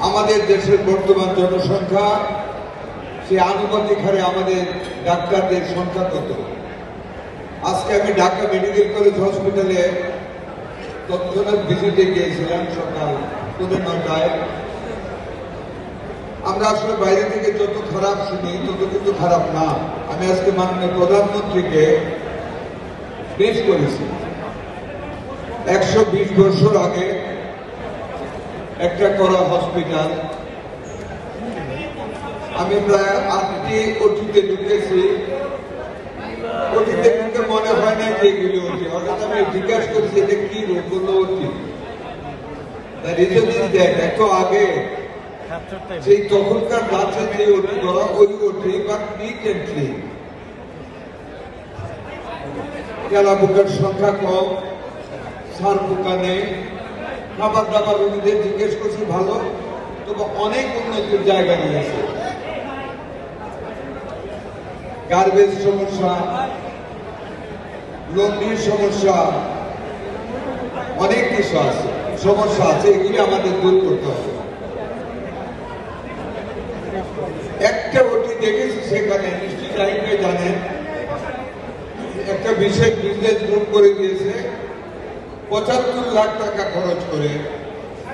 আমাদের দেশের বর্তমান জনসংখ্যা, সে আনুপাতিক হারে আমাদের ডাক্তারদের সংখ্যা কত? আজকে আমি ঢাকা মেডিকেল কলেজ হসপিটালে তৎক্ষণাৎ ভিজিটে গিয়েছিলাম সকাল 9:30টায়। আমরা আসলে বাইরে থেকে যত খারাপ শুনি তত কিন্তু খারাপ না। আমি আজকে মাননীয় প্রধানমন্ত্রীকে পেশ করেছি। 120 বছর আগে একটা করা হসপিটাল, আমি প্রায় 8টি ওটিতে ঢুকেছি। ওটিতে ঢুকে মনে হয় না যে এগুলো ওটি। হঠাৎ আমি জিজ্ঞাসা করছি এটা কি রোগ, বললো ওটি। এত আগে সেই তখনকার গাছের যে ওটি করা, ওই ওটি বা নিট তেলা পোকার সংখ্যা কম, সার পোকা নেই, খাবার দাবার রোগীদের জিজ্ঞেস করছি ভালো, তবে অনেক উন্নতির জায়গা নিয়েছে। গার্বেজ সমস্যা, লন্ড্রির সমস্যা, অনেক কিছু আছে, সমস্যা আছে, এগুলি আমাদের দূর করতে হবে। একটা ওটি দেখেছি সেখানে, নিশ্চয়ই টাইমে জানেন, একটা বিশেষ বিজনেস গ্রুপ করে দিয়েছে 75 লাখ টাকা খরচ করে।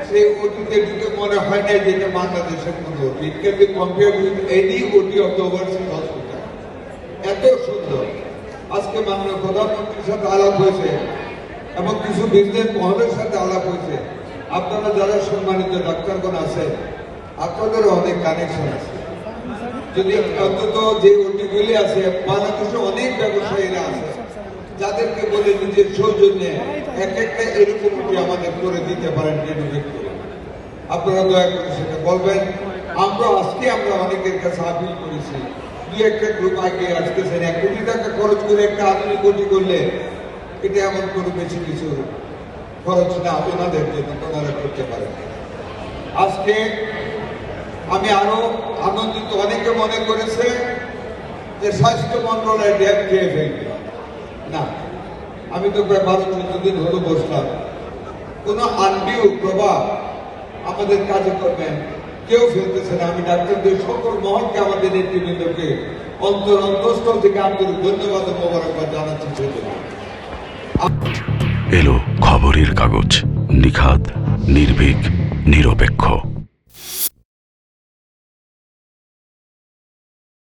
সেই ওটিতে ঢুকে মনে হয় না যে এটা বাংলাদেশের কোনো ওটি। It can be compared with any ওটি অফ দ্য ওভারসিজ হসপিটাল। এত সুন্দর। আজকে মাননীয় প্রধানমন্ত্রীর সাথে আলাপ হয়েছে এবং কিছু বিজনেস মহলের সাথে আলাপ হয়েছে। আপনারা যারা সম্মানিত ডাক্তারগণ আছেন, আপনাদেরও অনেক কানেকশন আছে। যদি অন্তত যে ওটিগুলি আছে, বাংলাদেশে অনেক ব্যবসায়ীরা আছে যাদেরকে বলে নিজের সৌজন্যে একটা এরকম ওটি আমাদের করে দিতে পারেন, রেনোভেট করে। আপনারা দয়া করে সেটা বলবেন। আমরা অনেকের কাছে আপিল করেছি, দুই একটা গ্রুপ আগে আসতেছেন, 1 কোটি টাকা খরচ করে একটা আধুনিক ওটি করলে এটা এমন কোনো বেশি কিছু খরচ না, ওনাদের জন্য ওনারা করতে পারেন। আজকে আমি আরো আনন্দিত। অনেকে মনে করেছে যে স্বাস্থ্য মন্ত্রণালয় ড্যাব খেয়ে ফেলবে। না, আমি তো প্রায় 12-14 দিন হলো বসলাম। কোনো আনডিউ প্রভাব আমাদের কাজে করবেন কেউ ফেলতেছে না। আমি ডাক্তারদের সকল মহলকে, আমাদের নেতৃবৃন্দকে অন্তঃস্থল থেকে আন্তরিক ধন্যবাদ ও মোবারকবাদ জানাচ্ছি। এলো খবরের কাগজ, নিখাদ, নির্ভীক, নিরপেক্ষ।